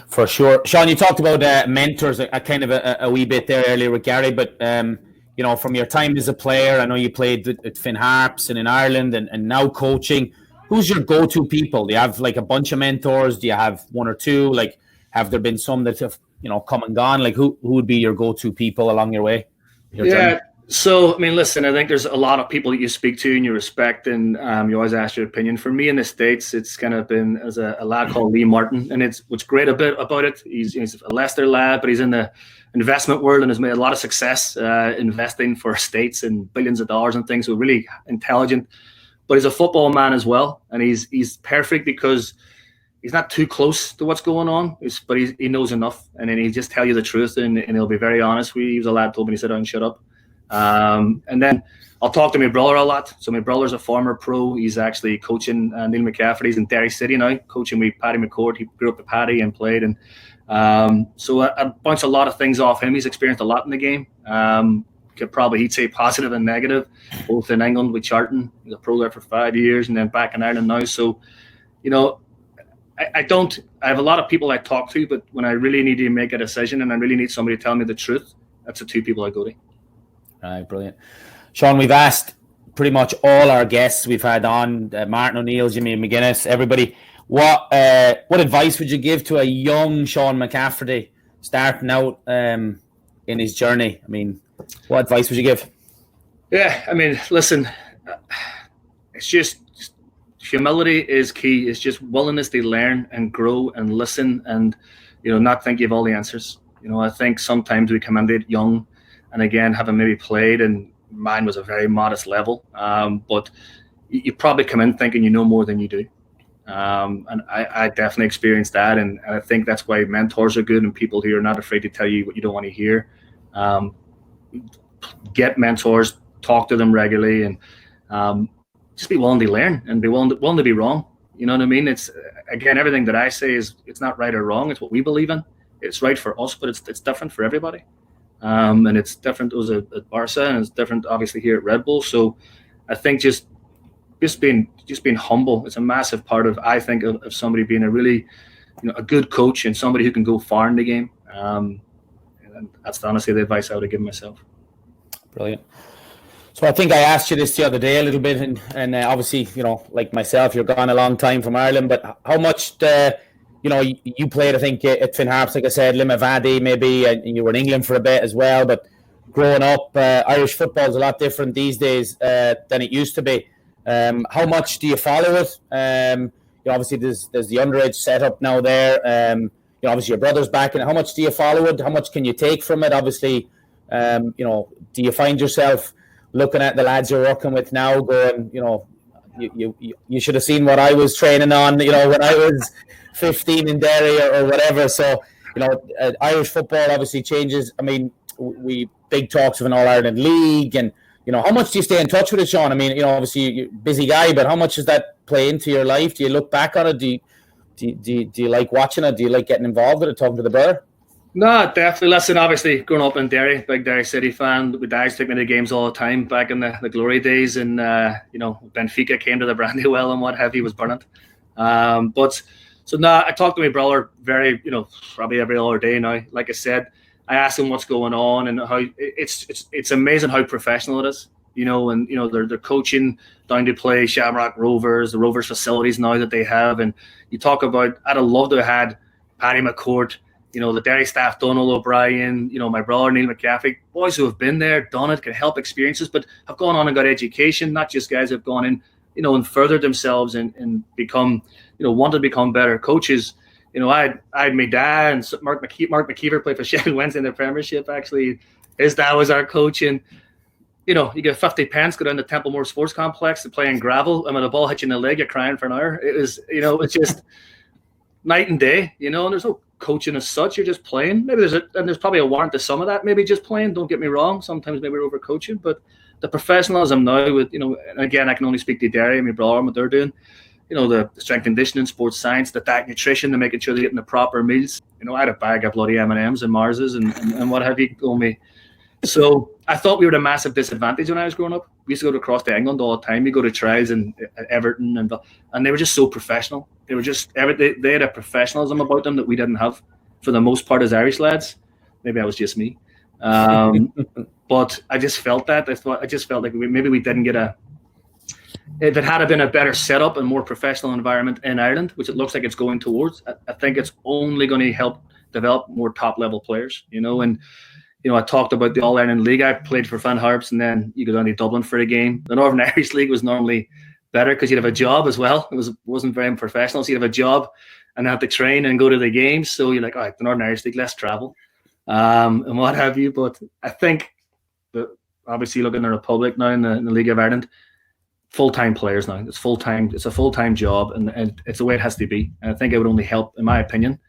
For sure. Sean, you talked about mentors a kind of a wee bit there earlier with Gary, but from your time as a player, I know you played at Finn Harps and in Ireland and now coaching. Who's your go-to people? Do you have like a bunch of mentors? Do you have one or two? Like, have there been some that have come and gone? Like, who would be your go-to people along your way? Journey? So, listen, I think there's a lot of people that you speak to and you respect, and you always ask your opinion. For me in the States, it's kind of been as a lad called Lee Martin, and what's great about it, he's a Leicester lad, but he's in the investment world and has made a lot of success investing for states and billions of dollars and things, so really intelligent. But he's a football man as well, and he's perfect because he's not too close to what's going on, but he knows enough, and then he'll just tell you the truth, and he'll be very honest. He was a lad told me, he said, "Don't shut up." And then I'll talk to my brother a lot. So my brother's a former pro. He's actually coaching Neil McCafferty. He's in Derry City now, coaching with Paddy McCourt. He grew up with Paddy and played. And so I bounce a lot of things off him. He's experienced a lot in the game. He'd say positive and negative, both in England with Charlton. He's a pro there for 5 years, and then back in Ireland now. So, I have a lot of people I talk to, but when I really need to make a decision and I really need somebody to tell me the truth, that's the two people I go to. All right, brilliant. Sean, we've asked pretty much all our guests we've had on, Martin O'Neill, Jimmy McGuinness, everybody. What advice would you give to a young Sean McCafferty starting out in his journey? What advice would you give? Yeah, listen, it's just humility is key. It's just willingness to learn and grow and listen and, not think you have all the answers. I think sometimes we come into it young, and again, having maybe played, and mine was a very modest level, but you probably come in thinking you know more than you do. And I definitely experienced that, and I think that's why mentors are good and people who are not afraid to tell you what you don't want to hear. Get mentors, talk to them regularly, and just be willing to learn and be willing to be wrong. You know what I mean? It's, again, everything that I say it's not right or wrong. It's what we believe in. It's right for us, but it's different for everybody. And it's different. It was at Barca, and it's different, obviously, here at Red Bull. So, I think just being humble. It's a massive part of, I think, of somebody being a really, a good coach and somebody who can go far in the game. And that's honestly the advice I would have given myself. Brilliant. So I think I asked you this the other day a little bit, and obviously, like myself, you're gone a long time from Ireland. But how much you played, I think, at Finn Harps, like I said, Limavady maybe, and you were in England for a bit as well. But growing up, Irish football is a lot different these days than it used to be. How much do you follow it? Obviously, there's the underage setup now there. Obviously, your brother's back. And how much do you follow it? How much can you take from it? Obviously, do you find yourself looking at the lads you're working with now going, you should have seen what I was training on, when I was 15 in Derry or whatever. So, Irish football obviously changes. We big talks of an All-Ireland League, and, how much do you stay in touch with it, Sean? Obviously you're a busy guy, but how much does that play into your life? Do you look back on it? Do you like watching it? Do you like getting involved with it, talking to the brother? No, definitely. Listen, obviously, growing up in Derry, big Derry City fan. My dad took me to games all the time back in the glory days, and Benfica came to the Brandywell and what have you, was brilliant. I talk to my brother probably every other day now. Like I said, I ask him what's going on and how it's amazing how professional it is. They're coaching down to play Shamrock Rovers, the Rovers facilities now that they have, and you talk about, I'd have loved to have had Paddy McCourt, the Derry staff, Donald O'Brien, my brother Neil McCafferty, boys who have been there, done it, can help experiences, but have gone on and got education, not just guys who have gone in, and furthered themselves and become, wanted to become better coaches. I had my dad and Mark McKeever played for Sheffield Wednesday in the Premiership. Actually, his dad was our coach, and you get 50 pence, go down to Templemore Sports Complex and play in gravel, and when the ball hits you in the leg, you're crying for an hour. It was, it's just night and day, and there's no coaching as such. You're just playing. Maybe there's probably a warrant to some of that. Maybe just playing. Don't get me wrong. Sometimes maybe we're over coaching, but the professionalism now with, and again, I can only speak to Derry and my brother and what they're doing. The strength conditioning, sports science, the diet nutrition, they're making sure they're getting the proper meals. I had a bag of bloody M&Ms and Marses and what have you on me. So I thought we were at a massive disadvantage when I was growing up. We used to go across to England all the time. We go to trials and Everton and they were just so professional. They were just they had a professionalism about them that we didn't have for the most part as Irish lads. Maybe I was just me, but I just felt that. I just felt like maybe we didn't get if it had been a better setup and more professional environment in Ireland, which it looks like it's going towards. I think it's only going to help develop more top level players. And I talked about the All Ireland League. I played for Finn Harps, and then you go down to Dublin for a game. The Northern Irish League was normally better because you'd have a job as well. It wasn't very professional, so you'd have a job and have to train and go to the games. So you're like, all right, the Northern Irish League, let's travel, and what have you. But I think that obviously looking at the Republic now in the League of Ireland, full-time players now. It's full-time. It's a full-time job, and it's the way it has to be. And I think it would only help, in my opinion,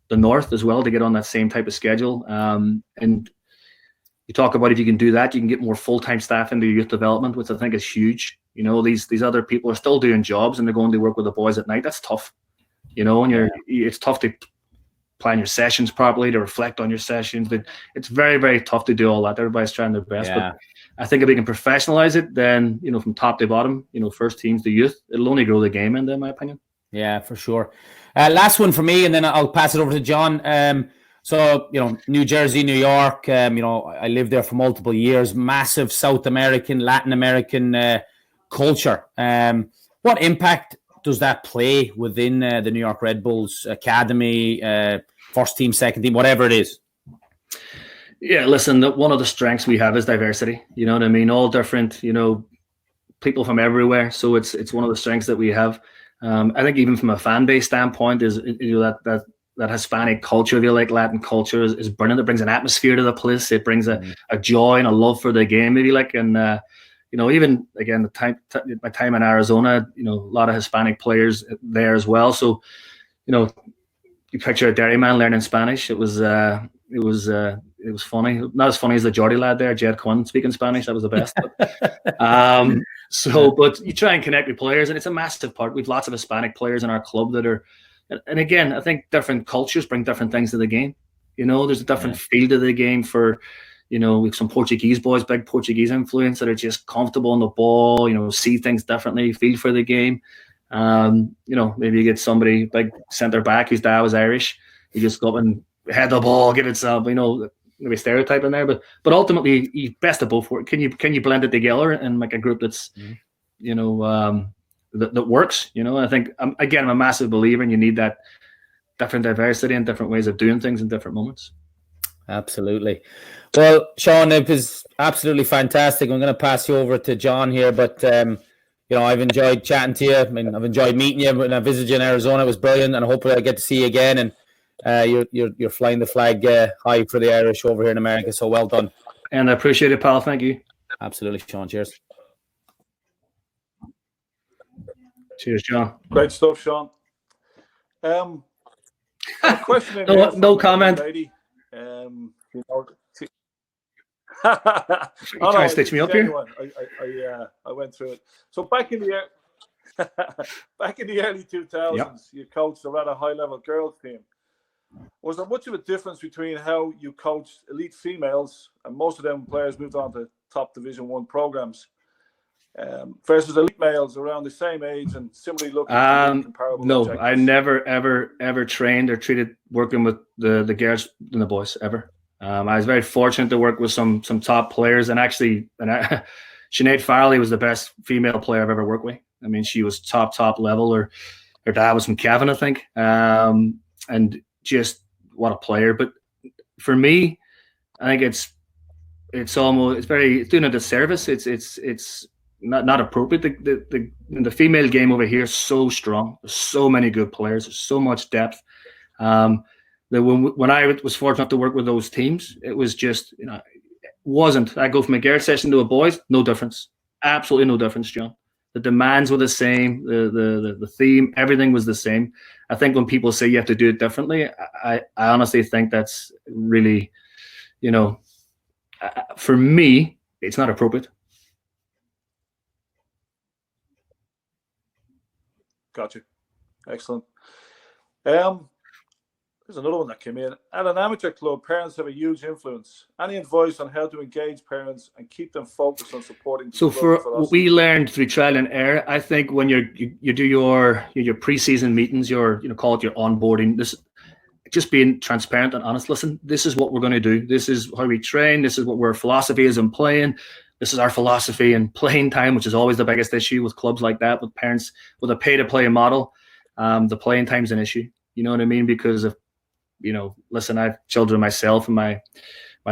the North as well to get on that same type of schedule. And you talk about if you can do that, you can get more full-time staff into youth development, which I think is huge. These other people are still doing jobs and they're going to work with the boys at night. That's tough, and it's tough to plan your sessions properly, to reflect on your sessions. It's very, very tough to do all that. Everybody's trying their best, but I think if we can professionalize it, then from top to bottom, first teams to youth, it'll only grow the game in my opinion. Yeah, for sure. Last one for me, and then I'll pass it over to John. So, New Jersey, New York, I lived there for multiple years, massive South American, Latin American culture. What impact does that play within the New York Red Bulls academy, first team, second team, whatever it is? Yeah, listen, one of the strengths we have is diversity. You know what I mean? All different, people from everywhere. So it's one of the strengths that we have. I think even from a fan base standpoint is that Hispanic culture, if you like, Latin culture is brilliant. It brings an atmosphere to the place. It brings a joy and a love for the game, if you like. And even again, my time in Arizona, a lot of Hispanic players there as well. So, you picture a Derry man learning Spanish. It was funny. Not as funny as the Geordie lad there, Jed Quinn, speaking Spanish. That was the best. But you try and connect with players, and it's a massive part. We've lots of Hispanic players in our club that are, and again, I think different cultures bring different things to the game. There's a different feel to the game for, we've some Portuguese boys, big Portuguese influence that are just comfortable on the ball, see things differently, feel for the game. Maybe you get somebody, big centre back whose dad was Irish. You just go up and head the ball, give it some, maybe stereotype in there, but ultimately, you best of both work. Can you blend it together and make a group that's, that works? I think I'm a massive believer, and you need that different diversity and different ways of doing things in different moments. Absolutely. Well, Sean, it was absolutely fantastic. I'm going to pass you over to John here, but I've enjoyed chatting to you. I mean, I've enjoyed meeting you when I visited you in Arizona. It was brilliant, and hopefully I get to see you again. And you're flying the flag high for the Irish over here in America. So well done. And I appreciate it, pal. Thank you. Absolutely, Sean. Cheers. Cheers, John. Great stuff, Sean. A question no comment. Lady. Try to stitch me up here. I went through it. So back in the early 2000s, you coached a rather high-level girls team. Was there much of a difference between how you coached elite females, and most of them players moved on to top Division 1 programs, versus elite males around the same age and similarly looking comparable? No, objectives? I never, ever trained or treated working with the girls and the boys, ever. I was very fortunate to work with some top players, and actually, Sinead Farley was the best female player I've ever worked with. I mean, she was top level. Her dad was from Cavan, I think, and just what a player. But for me, I think it's doing a disservice. It's not appropriate. The female game over here is so strong. There's so many good players. There's so much depth. That when I was fortunate enough to work with those teams, it was just, wasn't. I go from a girls session to a boys, no difference. Absolutely no difference, John. The demands were the same. The theme, everything was the same. I think when people say you have to do it differently, I honestly think that's really, for me, it's not appropriate. Gotcha. Excellent. There's another one that came in. At an amateur club, parents have a huge influence. Any advice on how to engage parents and keep them focused on supporting? So for what we learned through trial and error, I think when you do your pre-season meetings, call it your onboarding, this just being transparent and honest. Listen, this is what we're going to do. This is how we train. This is what our philosophy is in playing. This is our philosophy in playing time, which is always the biggest issue with clubs like that, with parents with a pay-to-play model. The playing time's an issue. You know what I mean? Because if listen, I have children myself, and my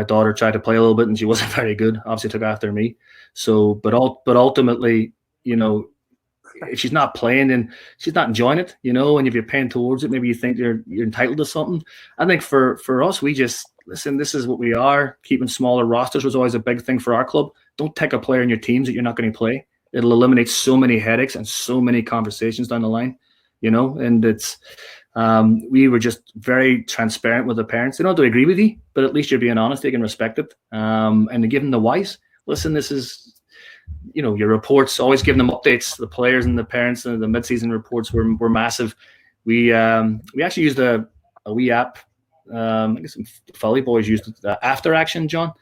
daughter tried to play a little bit and she wasn't very good. Obviously took after me. So, but ultimately, if she's not playing, then she's not enjoying it, and if you're paying towards it, maybe you think you're entitled to something. I think for us, we just, listen, this is what we are. Keeping smaller rosters was always a big thing for our club. Don't take a player in your teams that you're not going to play. It'll eliminate so many headaches and so many conversations down the line, and it's, we were just very transparent with the parents. They don't have to agree with you, but at least you're being honest. They can respect it. And to give them the whys. Listen, this is, your reports, always give them updates. The players and the parents and the mid-season reports were massive. We actually used a wee app. I guess some Folly boys used it, After Action, John,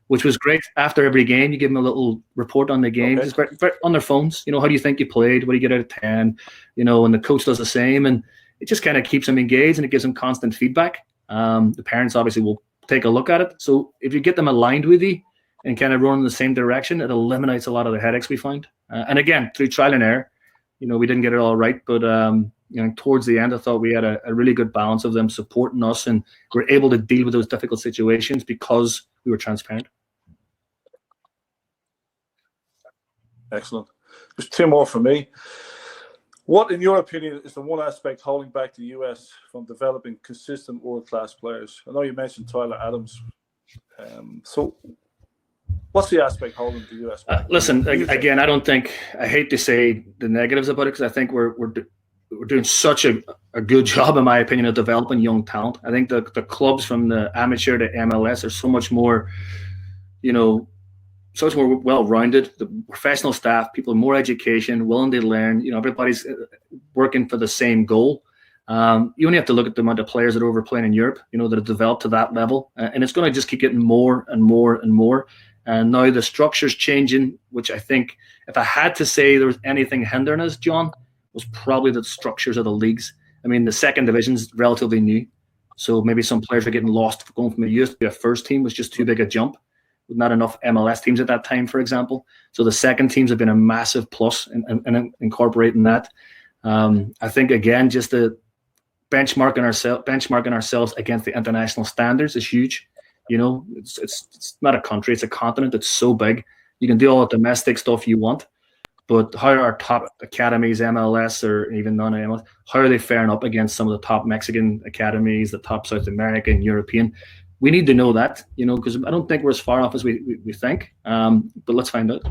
which was great. After every game, you give them a little report on the game, okay, just on their phones. How do you think you played? What do you get out of 10? And the coach does the same. And it just kind of keeps them engaged and it gives them constant feedback. The parents obviously will take a look at it. So if you get them aligned with you and kind of run in the same direction, it eliminates a lot of the headaches we find. And again, through trial and error, we didn't get it all right, but towards the end, I thought we had a really good balance of them supporting us, and we're able to deal with those difficult situations because we were transparent. Excellent. There's two more for me. What, in your opinion, is the one aspect holding back the US from developing consistent world-class players? I know you mentioned Tyler Adams. So what's the aspect holding the US back? Listen, again, I hate to say the negatives about it, because I think we're doing such a good job, in my opinion, of developing young talent. I think the clubs from the amateur to MLS are so much more, so much more well-rounded. The professional staff, people with more education, willing to learn. Everybody's working for the same goal. You only have to look at the amount of players that are overplaying in Europe, that have developed to that level. And it's going to just keep getting more and more and more. And now the structure's changing, which I think, if I had to say there was anything hindering us, John, was probably the structures of the leagues. I mean, the second division's relatively new. So maybe some players are getting lost. Going from a youth to a first team was just too big a jump. Not enough MLS teams at that time, for example. So the second teams have been a massive plus in incorporating that. I think, again, just the benchmarking ourselves against the international standards is huge. It's not a country, it's a continent. It's so big. You can do all the domestic stuff you want, but how are our top academies, MLS or even non-MLS, how are they faring up against some of the top Mexican academies, the top South American, European? We need to know that, because I don't think we're as far off as we think. But let's find out.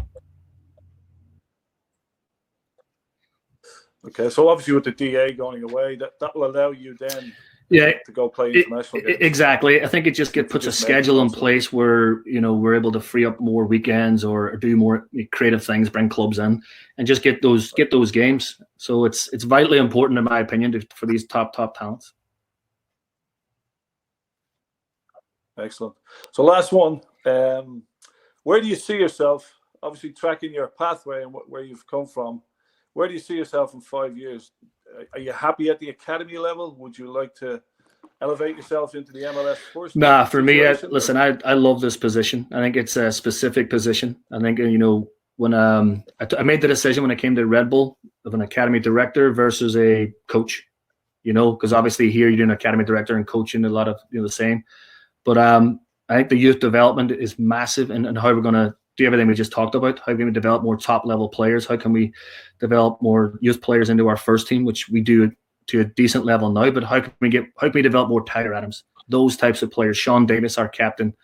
Okay, so obviously with the DA going away, that will allow you then to go play international games. Exactly. I think it just puts a schedule in place where, we're able to free up more weekends or do more creative things, bring clubs in and just get those games. So it's vitally important, in my opinion, for these top talents. Excellent. So last one, where do you see yourself, obviously tracking your pathway and where you've come from, where do you see yourself in 5 years? Are you happy at the academy level? Would you like to elevate yourself into the MLS first? Nah, for me, listen, I love this position. I think it's a specific position. I think, when I made the decision when I came to Red Bull of an academy director versus a coach. because obviously here you're doing academy director and coaching a lot of the same. But I think the youth development is massive, and how we're going to do everything we just talked about. How can we develop more top level players? How can we develop more youth players into our first team, which we do to a decent level now? But how can we develop more Tyler Adams? Those types of players. Sean Davis, our captain,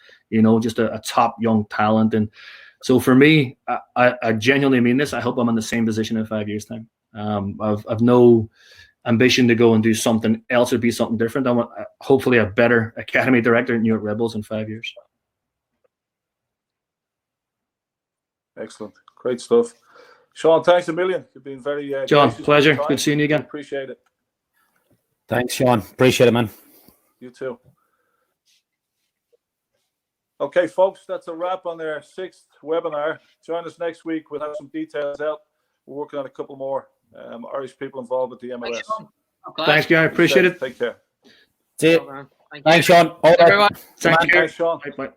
just a top young talent. And so for me, I genuinely mean this. I hope I'm in the same position in 5 years' time. I've no ambition to go and do something else or be something different. I want hopefully a better academy director at New York Red Bulls in 5 years. Excellent. Great stuff. Sean, thanks a million. You've been very John, pleasure. Good seeing you again. Appreciate it. Thanks, Sean. Appreciate it, man. You too. Okay, folks, that's a wrap on their 6th webinar. Join us next week. We'll have some details out. We're working on a couple more Irish people involved with the MLS. Thanks, Gary. Appreciate it. Take care. See you. Thanks, Sean. Thank you. Thanks, Sean. Bye.